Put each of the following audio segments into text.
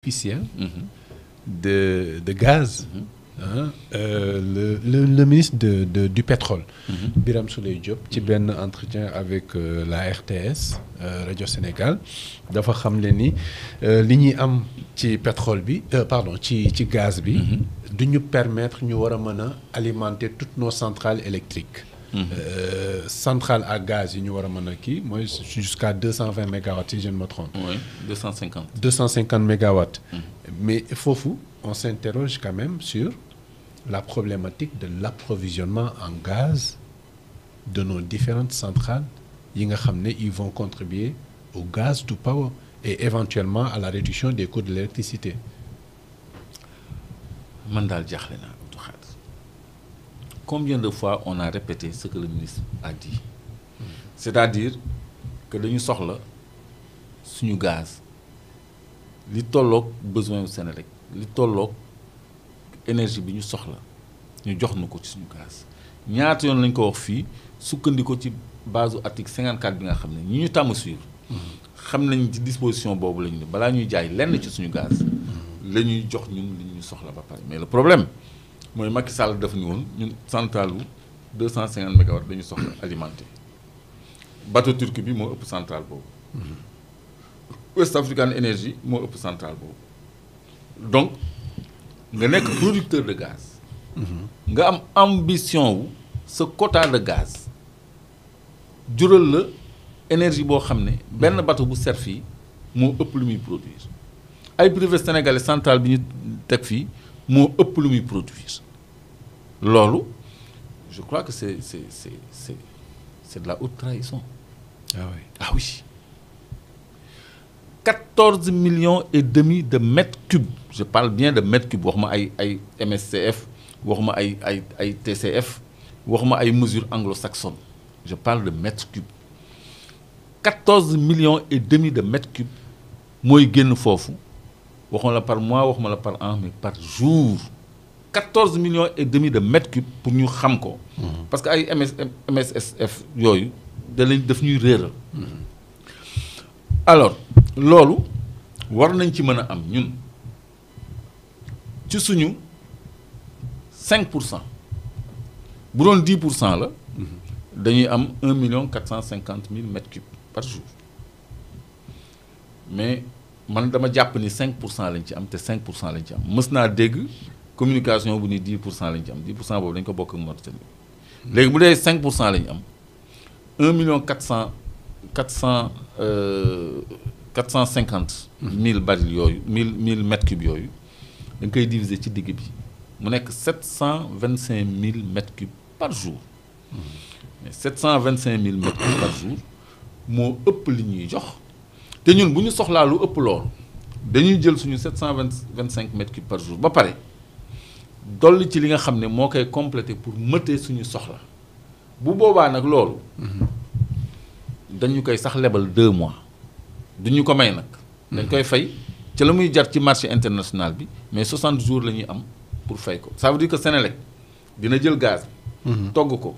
officiel de gaz. Hein, le ministre du pétrole, Birame Souleye Diop, ci benn entretien avec la RTS Radio Sénégal dafa xam le ni li ñuy am ci pétrole bi pardon ci gaz bi du ñu permettre ñu war a mën a alimenter toutes nos centrales électriques. Centrale à gaz yi ñu war a mën a kii mooy jusqu'à 220 mégawatts si je ne me trompe. Oui, 250. 250 mégawatts. Mais foofu on s'interroge quand même sur la problématique de l'approvisionnement en gaz de nos différentes centrales yi nga xam ne ils vont contribuer au gaz to power et éventuellement à la réduction des coûts de l'électricité. Man daal jaaxle naa Abdou Khadre. Combien de fois on a répété ce que le ministre a dit? C'est-à-dire que dañu soxla suñu gaz li tolloog besoin Senelec li tolloog énergie bi ñu soxla ñu jox na ko ci suñu gaz ñaata yoon lañ ko wax fii sukkandiku ci base article 54 bi nga xam ne ñi ñu tàmm suivre xam nañ ci disposition boobu lañu ne balaa ñuy jaay lenn ci suñu gaz la ñuy jox ñun li ñu soxla ba pare mais le problème mooy Macky Sall def ni woon ñun centrale wu 250 mégawatts dañu soxla alimenté bateau turc bi moo ëpp centrale boobu West African Energy moo ëpp centrale boobu donc nga nekk producteur de gaz nga am ambition wu sa quota de gaz jural la énergie boo xam ne benn bateau bu set fii moo ëpp lu muy produire ay privé sénégalais centrale bi ñu teg fii moo ëpp lu muy produire loolu je crois que c'est de la haute trahison. Ah oui. Ah oui. 14 millions et demi de mètres cubes. Je parle bien de mètres cubes. Waxuma ay MSCF, waxuma ay TCF, waxuma ay mesures anglo-saxonnes. Je parle de mètres cubes. 14 millions et demi de mètres cubes mooy génn foofu waxuma la par mois waxuma la par an mais par jour. 14 millions et demi de mètres cubes pour ñu xam ko. Parce que ay MSSF yooyu daf ñuy réeral. Alors loolu war nañ ci mën a am ñun ci suñu 5% bu doon 10% la dañuy am 1,450,000 mètres cubes par jour mais man dama jàpp ni 5% lañ ci am te 5% lañ ci am mës naa dégg communication bu ni 10% lañ ci am 10% boobu dañ ko bokk ak Mauritanie léegi bu dee 5% lañ am 450,000 barils yooyu 1000 mètres cubes yooyu da nga koy diviser ci digg bi mu nekk 725,000 mètres cubes par jour mais 725,000 mètres cubes par jour moo ëpp li ñuy jox te ñun bu ñu soxlaa lu ëpp loolu dañuy jël suñu 725 mètres cubes par jour ba pare dolli ci li nga xam ne moo koy compléter pour mëtee suñu soxla bu boobaa nag loolu. dañu koy sax lebal 2 mois duñu ko may nag. dañ koy fay ci la muy jar ci marché international bi mais 60 jours la ñuy am pour fay ko ça veut dire que Senelec dina jël gaz bi. togg ko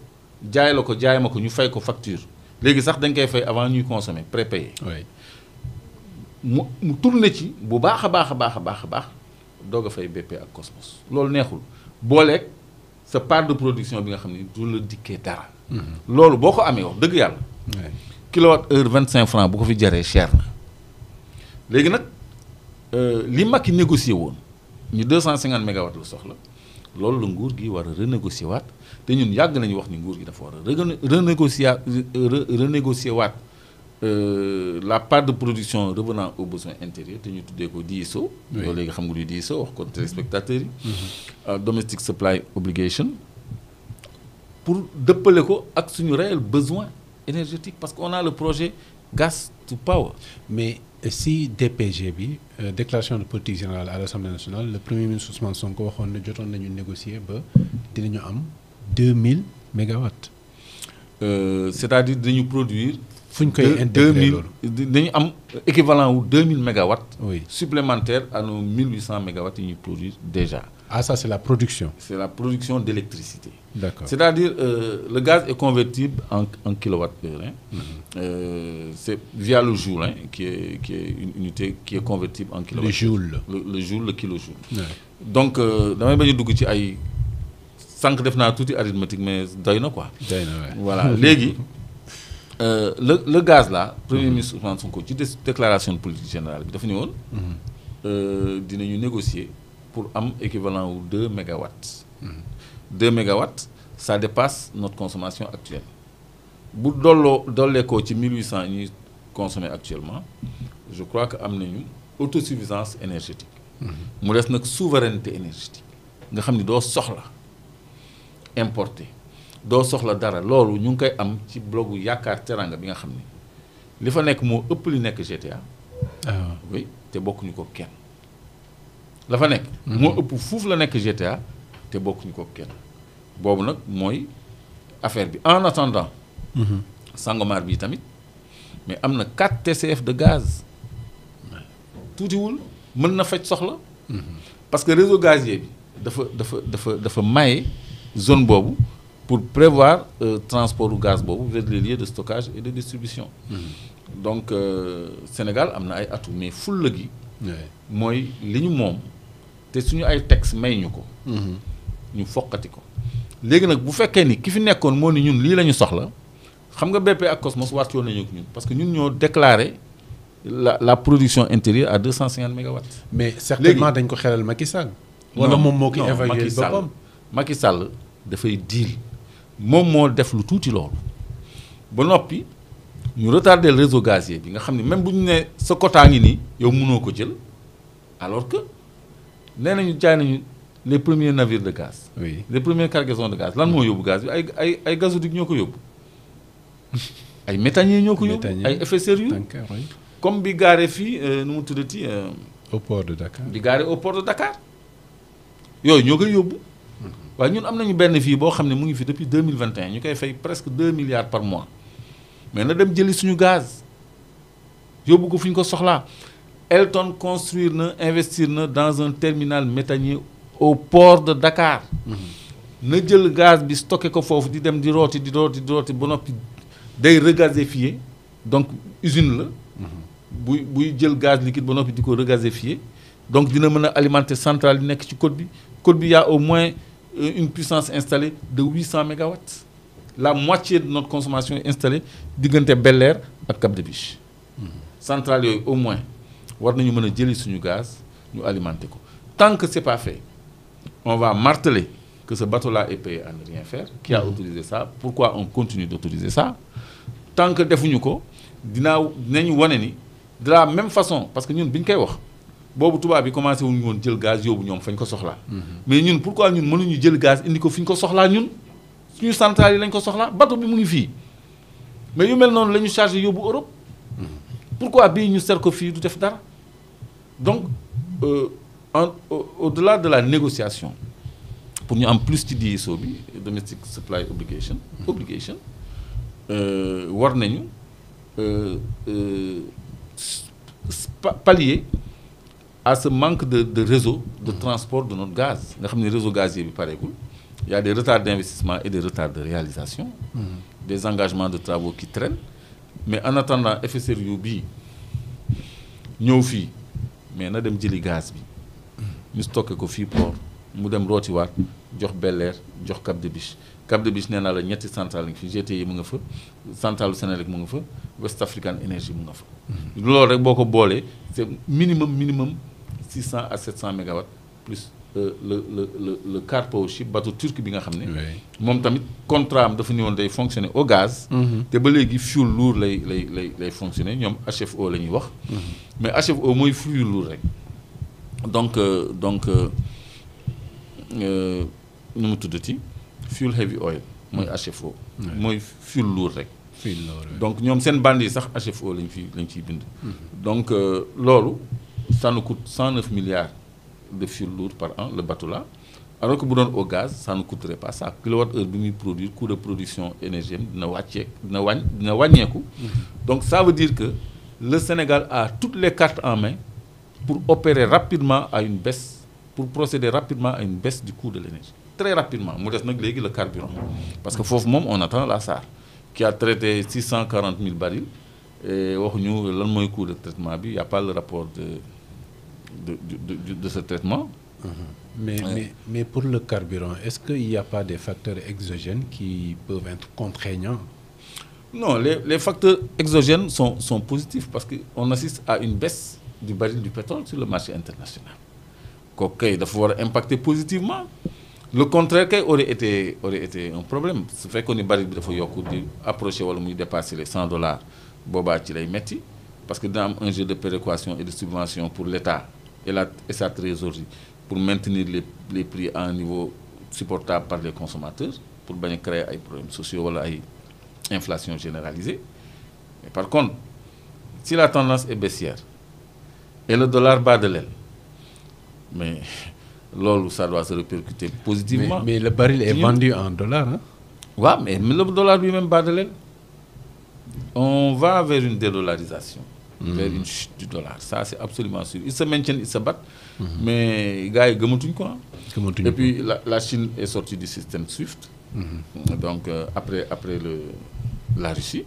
jaay la ko jaay ma ko ñu fay ko facture léegi sax dañ koy fay avant ñuy consommer prépayé. Oui. mu tourné ci bu baax a baax doog a fay BP ak Cosmos loolu neexul booleeg sa part de production bi nga xam ne du la dikkee dara. loolu boo ko amee wax dëgg yàlla. kilowatt heure 25 francs bu ko fi jaree cher na léegi nag li Macky négocié woon ñu 250 mégawatts la soxla loolu la nguur gi war a renégocier waat te ñun yàgg nañu wax ni nguur gi dafa war a renégocier waat la part de production revenant aux besoins intérieurs te ñu tuddee ko DSO. yow léegi xam nga lu DSO wax ko téléspectateurs yi. domestic supply obligation pour dëppale ko ak suñu réel besoin énergétique parce qu'on a le projet gas to power. Mais si DPG bi déclaration de politique générale à l'Assemblée nationale le premier ministre Ousmane Sonko waxoon na jotoon nañu négocier ba dinañu am 2000 mégawatts. C'est-à-dire dañu produire. fu ñu koy intégrer loolu dañu am équivalent wu 2000 mégawatts. Oui. Supplémentaires à nos 1800 mégawatts yi ñuy produire déjà. Ah, ça, c'est la production. C'est la production d'électricité. D'accord. C'est-à-dire, le gaz est convertible en kilowattheure. Hein. C'est via le joule, hein, qui est une unité qui est convertible en kilowattheure. Le joule. Le joule, le kilojoule. Ouais. Donc, damay bañ a dugg ci ay sànq def naa tuuti arithmétique mais doy na quoi. Doy na, ouais. Voilà léegi le gaz là. Premier ministre Ousmane Sonko ci déclaration de politique générale bi dafa ne woon. Dinañu négocier pour am équivalent wu 2 mégawatts. 2 mégawatts ça dépasse notre consommation actuelle bu dolleekoo ci 1800 ñuy consommer actuellement je crois que am nañu autosuffisance énergétique. mu des nag souveraineté énergétique nga xam ni doo soxla importer doo soxla dara loolu ñu ngi koy am ci blogu Yaakaar Teranga bi nga xam ni li fa nekk moo ëpp li nekk GTA. oui te bokkuñu ko kenn. la fa nekk. moo ëpp fuuf la nekk GTA te bokkuñu ko kenn boobu nag mooy affaire bi en attendant. Sangomar bii tamit mais am na 4 TCF de gaz tuutiwul mën na faj soxla. parce que réseau gazier bi dafa maye zone boobu pour prévoir transport du gaz boobu vers les lieux de stockage et de distribution. Donc Sénégal am na ay atout mais fulla gi mooy li ñu moom te suñu ay texte may ñu ko. ñu foqati ko léegi nag bu fekkee ni ki fi nekkoon moo ni ñun lii la ñu soxla xam nga BP ak Cosmos wàccoon nañu ak ñun parce que ñun ñoo déclaré la production intérieure à 250 mégawatts. mais certainement dañ ko xelal Macky Sall. wala moom moo ko évalué boppam. Macky Sall dafay diil moom moo def lu tuuti loolu ba noppi ñu retardé le réseau gazier bi nga xam ne même bu ñu nee sa quota ngi nii yow mënoo ko jël alors que nee nañu jaay nañu les premiers navires de gaz. oui les premières cargaisons de gaz lan moo yóbbu gaz bi ay gazoduc ñoo ko yóbbu ay méthaniers ñoo ko yóbbu ay effets sérieux comme bi gaaree fii nu mu tuddati. au port de Dakar. bi gaaree au port de Dakar yooyu ñoo koy yóbbu. waaye ñun am nañu benn fii boo xam ne mu ngi fi depuis 2021 ñu koy fay presque 2 milliards par mois mais na dem jëli suñu gaz yóbbu ko fu ñu ko soxlaa. Elton construire na investir na dans un terminal méthanier au port de Dakar. na jël gaz bi stocké ko foofu di dem di rooti ba noppi day regazéfier donc usine la. buy jël gaz liquide ba noppi di ko regazéfier donc dina mën a alimenter centrale yi nekk ci côte bi y a au moins une puissance installée de 800 mégawatts. La moitié de notre consommation est installée diggante Bel-Air ak Cap de Biche. centrale yooyu au moins war nañu mën a jëli suñu gaz ñu alimenter ko tant que c'est pas fait on va marteler que ce bateau-là est payé à ne rien faire. Qui a autorisé ça? Pourquoi on continue d'autoriser ça? Tant que defuñu ko dinañu wane ni de la même façon parce que ñun bi ñu koy wax boobu tubaab bi commencé wuñu woon jël gaz yóbbu ñoom fañ ko soxlaa. mais ñun pourquoi ñun mënuñu jël gaz indi ko fi ñu ko soxlaa ñun suñu centrale yi lañ ko soxlaa bateau bi mu ngi fii mais yu mel noonu la ñu chargé yóbbu Europe. pourquoi bii ñu ser ko fii du def dara donc au-delà de la négociation pour ñu am plus ci DSO bi domestic supply obligation war nañu pallier à ce manque de réseau de transport de notre gaz nga xam ne réseau gazier bi pareegul il y a des retards d'investissement et des retards de réalisation des engagements de travaux qui traînent mais en attendant FSRU bii ñëw fii mais na dem jëli gaz bi ñu stocké ko fii port mu dem rootiwaat jox Bel-Air jox Cap de Biche nee naa la ñetti centrale ngi fi GTI mu nga fa centrale Sénélec mu nga fa West African Energy mu nga fa loolu rek boo ko boolee c'est minimum 600 à 700 mégawatts plus le car power ship bateau turc bi nga xam ne moom tamit contrat am dafa ñëwoon day fonctionner au gaz te ba léegi fuel lourd lay fonctionner ñoom HFO la ñuy wax mais HFO mooy fuel lourd rek donc nu mu tuddati fuel heavy oil mooy HFO mooy fuel lourd rek donc ñoom seen bande yi sax HFO lañ ciy bind donc loolu ça nous coûte 109 milliards de fuel lourd par an le bateau là alors que bu doon au gaz ça ne coûterait pas ça kilowattheure bi muy produire coût de production énergétique dina wàññeeku donc ça veut dire que le Sénégal a toutes les cartes en main pour opérer rapidement à une baisse pour procéder rapidement à une baisse du coût de l'énergie. Très rapidement. Mu des nag léegi le carburant. Parce que foofu moom on attend la SAR qui a traité 640 000 barils et waxuñu lan mooy coût de traitement bi, il n'y a pas le rapport de ce traitement. Mais pour le carburant, est-ce qu'il n'y a pas des facteurs exogènes qui peuvent être contraignants? Non, les facteurs exogènes sont positifs parce qu'on assiste à une baisse du baril du pétrole sur le marché international. Donc, il faut impacter positivement. Le contraire aurait été un problème. Ce fait qu'on est baril de approcher ou dépasser les $100, boba ci lay metti parce que dans un jeu de péréquation et de subvention pour l'État et sa trésorerie pour maintenir les prix à un niveau supportable par les consommateurs pour ne pas créer des problèmes sociaux ou une inflation généralisée. Mais par contre, si la tendance est baissière et le dollar bat de l'aile, mais lolo, ça doit se répercuter positivement. Mais le baril est vendu en dollars, hein? Oui, mais le dollar lui-même bat de l'aile. On va vers une dédollarisation, vers une chute du dollar. Ça, c'est absolument sûr. Ils se maintiennent, ils se battent, mais les gars, ils ne quoi. Et puis, la Chine est sortie du système SWIFT, donc après la Russie.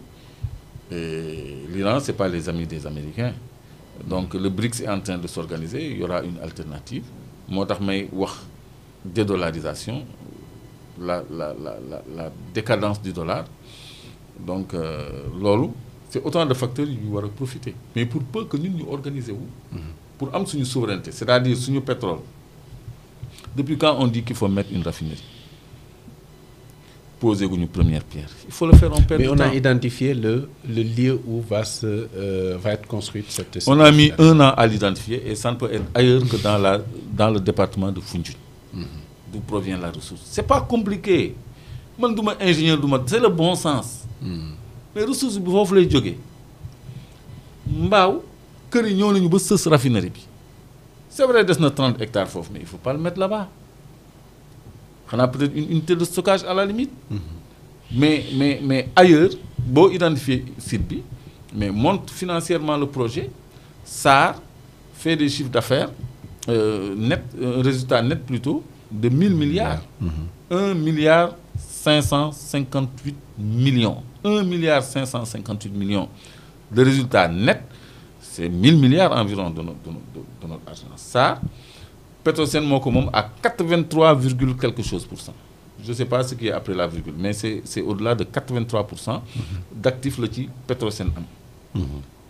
L'Iran, ce n'est pas les amis des Américains. Donc, le BRICS est en train de s'organiser. Il y aura une alternative. Moi, je dédollarisation, la décadence du dollar. Donc, lolo, c'est autant de facteurs qui doivent profiter. Mais pour peu que nous nous organisions, pour avoir une souveraineté, c'est-à-dire sur le pétrole, depuis quand on dit qu'il faut mettre une raffinerie, poser une première pierre, il faut le faire en paix. Mais on a identifié le lieu où va être construite cette station. On a mis 1 an à l'identifier et ça ne peut être ailleurs que dans le département de Foundiougne, d'où provient la ressource. Ce n'est pas compliqué. Moi, je suis ingénieur, c'est le bon sens. Mais les ressources, il faut les jogger. Mbao, kër yi ñëw nañu ba sës raffinerie bi. C'est vrai, il y a 30 hectares, mais il ne faut pas le mettre là-bas. On a peut-être une unité de stockage à la limite. Mais ailleurs, bon identifier le site, mais monte financièrement le projet, SAR fait des chiffres d'affaires, un résultat net plutôt, de 1000 milliards. 1 milliard 558 millions. 1 milliard 558 millions de résultats nets, c'est 1000 milliards environ de notre argent. Ça, Petrosen Mokomom à 83, quelque chose pour cent. Je ne sais pas ce qui est après la virgule, mais c'est au-delà de 83% d'actifs le Petrosen.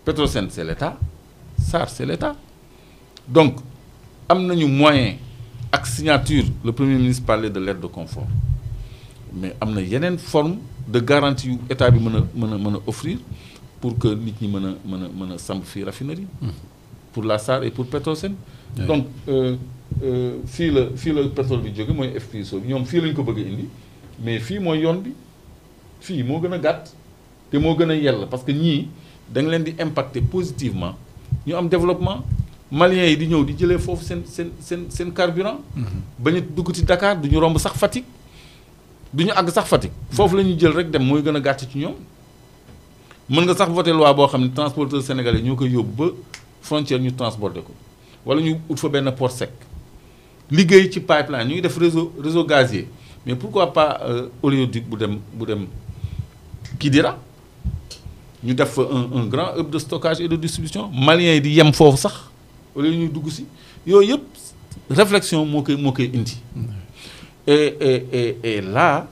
Petrosen, c'est l'État. SAR, c'est l'État. Donc, nous avons moyen, avec signature, le Premier ministre parlait de l'aide de confort. Mais il y a une forme de garantie que l'État peut offrir pour que les gens puissent raffinerie. Pour la SAR et pour Petrosen. Donc, si le pétrole est jóge mooy FPSO ñoom fii lañ ko bëgg a indi mais fii mooy yoon bi fii moo gën a gàtt te moo gën a yell parce que ñii da nga leen di impacter positivement ñu am développement maliens yi di ñëw di jëlee foofu seen carburant. bañ a dugg ci Dakar du ñu romb sax Fatick du ñu àgg sax Fatick. foofu la ñuy jël rek dem mooy gën a gàtt ci ñoom mën nga sax voter loi boo xam ne transporteur sénégalais ñoo koy yóbbu ba frontière ñu transporter ko wala ñu ut fa benn port sec. Liggéey ci pipeline ñu ngi def réseau gazier mais pourquoi pas oléoduc bu dem Kidira ñu def fa un grand hub de stockage et de distribution maliens yi di yem foofu sax wala ñuy dugg si yooyu yëpp réflexion moo koy indi et là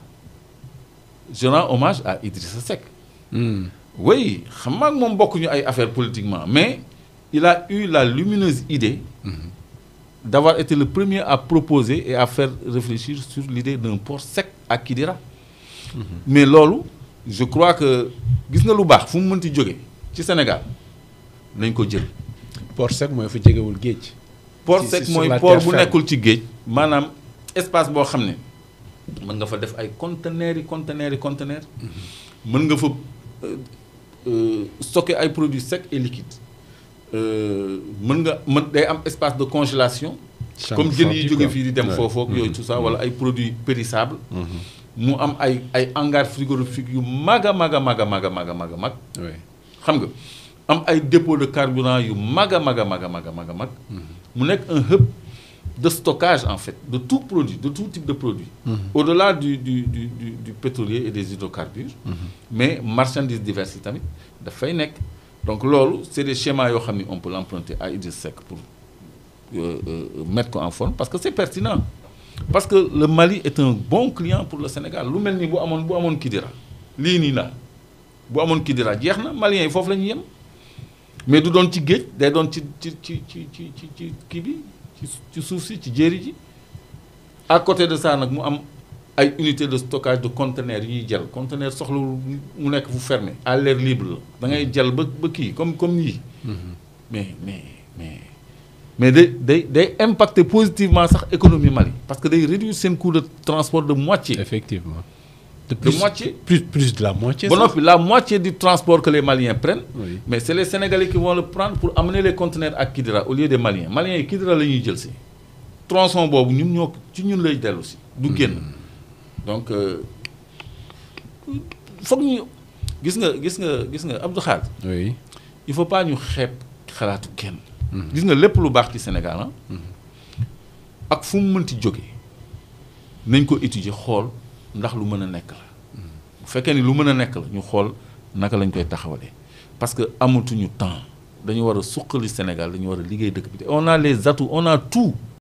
je rends hommage à Idrissa Seck. Oui xam nga moom bokkuñu ay affaires politiquement mais il a eu la lumineuse idée d'avoir été le premier à proposer et à faire réfléchir sur l'idée d'un port sec à Kidira. Mais lolo, je crois que gis nga lu baax fu mu mënti jóge ci Sénégal nañ ko jël. Port sec mooy fu jegewul géej. Port sec mooy port bu nekkul ci géej maanaam espace boo xam ne mën nga fa def ay conteneurs mën nga fa stocker ay produits secs et liquides. Day am espace de congélation comme jën yi jóge fii di dem foofu yooyu tout ça wala ay produits périssables mu am ay hangar frigorifique yu mag xam nga am ay dépôt de carburant yu mag mu nekk un hub de stockage en fait de tout produit, de tout type de produit. Au-delà du pétrolier et des hydrocarbures. Mais marchandises diverses tamit dafay nekk. Donc loolu c'est des schémas yoo xam ni on peut l'emprunter à Idriss Seck pour mettre ko en forme parce que c'est pertinent. Parce que le Mali est un bon client pour le Sénégal lu mel ni bu amoon Kidira lii nii la bu amoon Kidira jeex na Maliens yi foofu la ñuy yem mais du doon ci géej day doon ci kii bi ci suuf si ci jéeri ji. À côté de ça nag mu am ay unités de stockage de conteneurs yi ñuy jël conteneur soxla mu nekk fu fermé à l'air libre la da ngay jël ba kii comme yii. mais day impacter positivement sax économie Mali parce que day réduire seen coût de transport de moitié. Effectivement. De moitié. Plus de la moitié. Bon, la moitié du transport que les Maliens prennent. Oui. Mais c'est les Sénégalais qui vont le prendre pour amener les conteneurs à Kidira au lieu des Maliens. Maliens yi Kidira la ñuy jël si. Tronçon boobu ñun lay dellu si. du génn donc foog ñu gis nga Abdou Khadre. Oui. Il faut pas ñu xeeb xalaatu kenn. gis nga lépp lu baax ci Sénégal ak fu mu mënti jóge nañ ko étudier xool ndax lu mën a nekk la bu fekkee ni lu mën a nekk la ñu xool naka lañ koy taxawalee parce que amatuñu temps dañu war a suqali Sénégal dañu war a liggéey dëkk bi on a les atouts on a tout